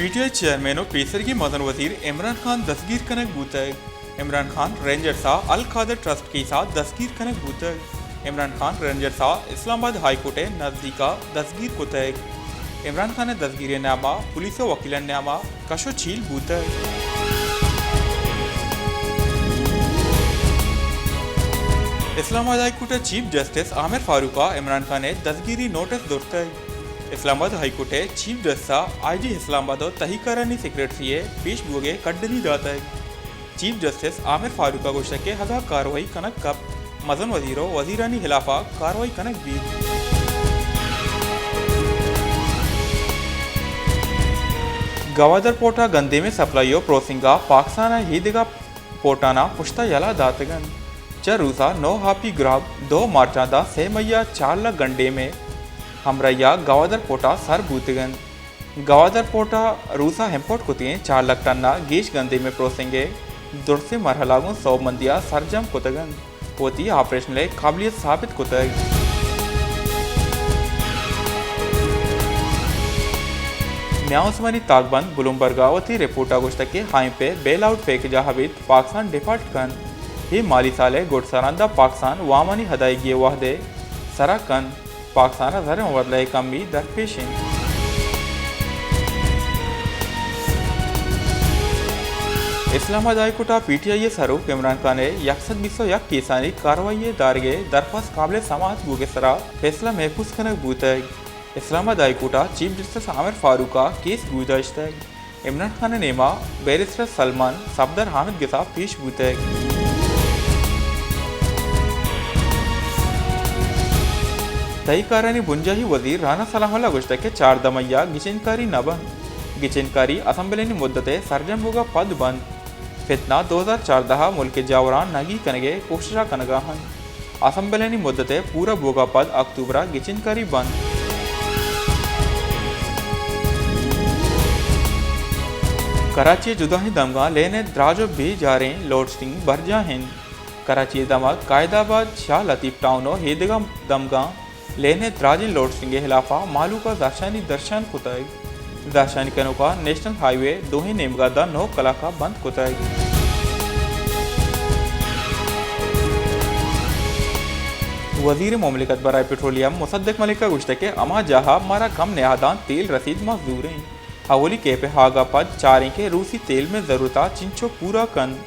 PTI chairman और पेसरगी मदन वजीर इमरान खान दस्तगीर कनक बूतक। इमरान खान रेंजर सा अल खादर ट्रस्ट के साथ दस्तगीर कनक बूतक। इमरान खान रेंजर सा इस्लामाबाद हाई कोर्टे नजदीका दस्तगीर कुतक। इमरान खान दस्तगीर नामा पुलिस वकील नामा कशो छील बूतक। Islamabad high court chief justice Aamir फारूका इमरान खान दस्तगीरी नोटिस दोरतक। Islamabad high court chief justice IG Islamabad तहकीकारानी सेक्रेटरी पेश बुगे कड्डनी दातक। चीफ जस्टिस आमिर फारूका गोश्त के हजा कार्रवाई कनक कप मजन वजीरों वजीरानी खिलाफा कार्रवाई कनक भी। गवादर पोटा गंदे में सप्लाईओ प्रोसिंगा पाकिस्तान हीदगा पोटाना पुश्ता यला दातगन च रूसा 9 हापी ग्राब 2 मार्चादा 6 मैया 4 लाख गंडे में हमरैया गवादर पोटा सर बूतगन। गवादर पोटा रूसा हेम्पोर्ट कुतिए 4 लाख टन्ना गीश गंदे में प्रोसेंगे दुर्से मरहलागुं 100 मंदिया सरजम कुतगन होती ऑपरेशन काबिलियत साबित कुतग। न्याउस्मानी ताकबंद बुलुमबर्गावती रिपोर्टा गोश्त के हाई पे बेल आउट फेक जहावित पाकिस्तान डिफॉल्ट कन ही माली साले गुटसरांदा पाकिस्तान वामानी हदायगी वाहदे सरा कन पाकिस्तान जर मुबदला कमी दरपेशिन। इस्लामाबाद हाई कोर्ट पीटीआई सरूफ इमरान खान यकसद 201 केसानी कार्रवाई दारगे दरख्वास्त काबिल समात बुगे सरा फैसला महफूज कनक बूतक। Islamabad high court chief justice Aamir फारूका केस गुजारिश इमरान खान नेमा बैरिस्टर सलमान सफदर हामिद के साथ पेश बूतक। तहकीकारानी बुंजाही वजीर राना सलामुल्लाह गोश्त के 4 दमैया गिचनकारी नबन गिचनकारी असम्बलेनी मुद्दत सरजम होगा पद बंद फितना 2014 मुल्क जावरान नगी कनगे कोशिशा कनगाहन असम्बलेनी मुद्दत पूरा बोगा पद अक्टूबरा गिचनकारी बंद। कराची जुदाही दमगा लेने द्राजो भी जा रहे लोड स्टिंग बरजा हिंद कराची दमक कायदाबाद शाह लतीफ टाउनो हेदगा दमगा लेने द्राजिन लोड स्टिंग खिलाफा मालू का दाशानी दर्शन कुतग दाशानी कनो का नेशनल हाईवे दोही नेमगादा 9 कला का बंद कुतग। वजीर ममलिकत बराए पेट्रोलियम मुसद्दक मलिक का गुश्त के अमा जहा मारा कम नेहादान तेल रसीद मजदूरें हवली के पे हागा पद 4 के रूसी तेल में जरूरता चिंचो पूरा कन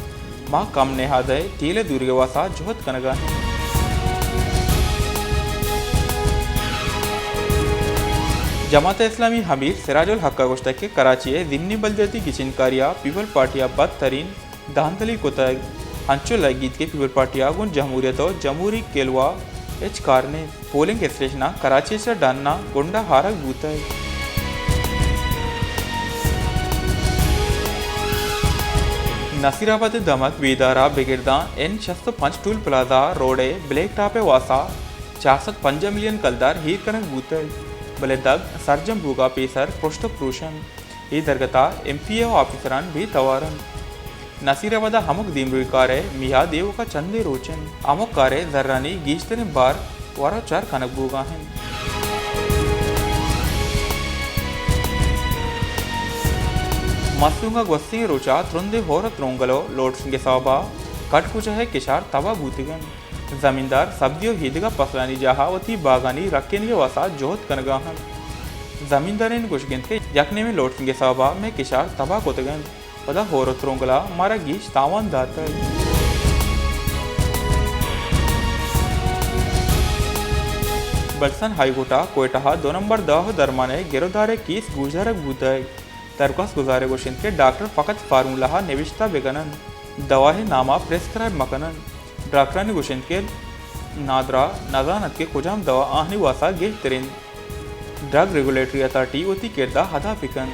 माँ कम नेहादे तेल दुर्गवासा जोहत कनगा। जमात इस्लामी हमीर सिराजुल हक गोश्त के कराची जिमनी बलदती गिचनकारिया पीपल पार्टिया बदतरीन दांतली कुतग हंचो लगीत के पीपल पार्टिया गुन जमहूरियत और जमहूरी केलवा एच कारने पोलिंग स्टेशन कराची से डान्ना गुंडा हारक बूतग। नसीराबाद दमक बेदारा बिगिरदा N605 टूल प्लाजा रोडे ब्लैक टापे वासा 405 मिलियन कलदार हीर कनक बूतग भले दग सरजम भूगा पेसर पृष्ठ प्रोशन ये दरगता MPA ऑफिसरान भी तवारन नसीराबाद हमक दिमरुई कारे मिया देव का चंदे रोचन अमुक कारे जर्रानी गीश्तने बार वारा चार कनक भूगा हैं। मस्तुंगा ग्वस्ती रोचा त्रुंदे होरत रोंगलो लोड सिंगे साबा कट कुछ है किशार तवा भूतिगन जमींदार सब्जियों हिदगा पसलानी जहावती बागानी रखेन वसा जोहत कनगाहन जमींदारिन गुशगिन के यकने में लोट सिंगे साबा में किशार तबा कोतगन पदा होरत रोंगला मारा गीच तावान दाता। बलसन हाईकोर्टा कोयटा 2 नंबर 10 दरमाने गिरफ्तारे केस गुजारक बूतक दरख्वास्त गुजारे गोशिन के डॉक्टर फ़कत फार्मूला निविश्ता बेगनन दवाहे नामा प्रेस्क्राइब मकनन डॉक्टरानी गोशिन के नादरा नजानत के खुजाम दवा आहनी वासा गे तरीन ड्रग रेगुलेटरी अथॉरिटी होती किरदा हदा फिकन।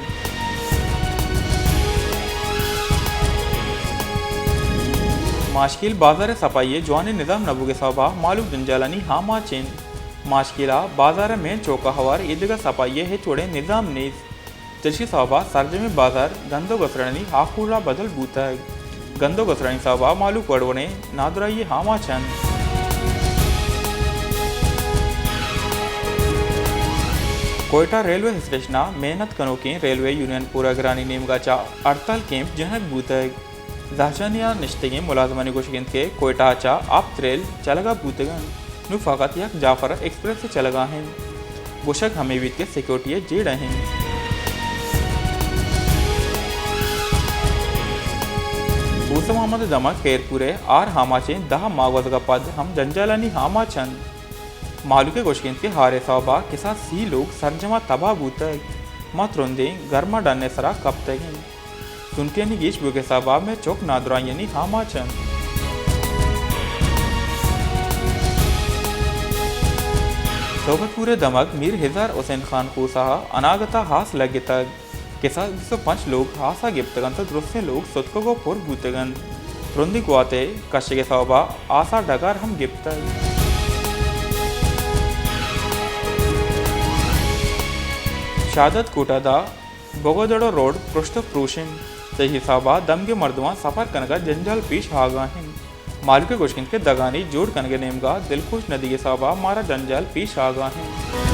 माशकिल बाजार सफाई जवान निज़ाम नबू के सभा मालूक जंजालानी हामा चेन माशकिला बाजार में चौका हवार ईदगा सफाई है चोड़े निज़ाम नीज जशी सभा सरजमी बाजार गंदो गसरणी हाकूड़ा बदल बूता है गंदो गसरणी सभा मालूक वड़वने नादराई हामा चंद। कोयटा रेलवे स्टेशन मेहनत कनो के रेलवे यूनियन पूरा ग्रानी नेमगाचा हड़ताल कैंप जनक बूतग जहानिया निश्चित मुलाजमानी गोशगिंद के कोयटाचा आप ट्रेल चलगा बूतगन नु फ़कत यक जाफर एक्सप्रेस से चलगा हैं गोशक हमेवीत के सिक्योरिटी जेड़ हैं ऊसम मोहम्मद दमक केरपुरे आर हामाचे 10 मागवज का पद हम जंजालानी हामा चंद मालूके गोशगिंद के हारे साहबा के साथ सी लोग सरजमा तबाह बूतग मतरुंदे गर्मा डालने सरा कब तक सुनके निगीश बुके साहबा में चौक नादरायनी हामा चंद सोबतपुरे दमक मीर हिजार हुसैन खान कोसा अनागता हास लगे तक के साथ 205 लोग हासा गिप्तगन तो दुरुस्ते लोग सुतको को पुर बूतगन रुंदी गुआते कश्य के सौबा आसा डगार हम गिप्तग शादत कोटादा बोगोदड़ो रोड पृष्ठ प्रूशिन ते हिसाबा दम के मर्दवा सफर कनगा जंजाल पेश हागा हैं मालूके गोशकिन के दगानी जोड़ कनगे नेमगा दिलखुश नदी के साबा मारा जंजाल पेश आगा हैं।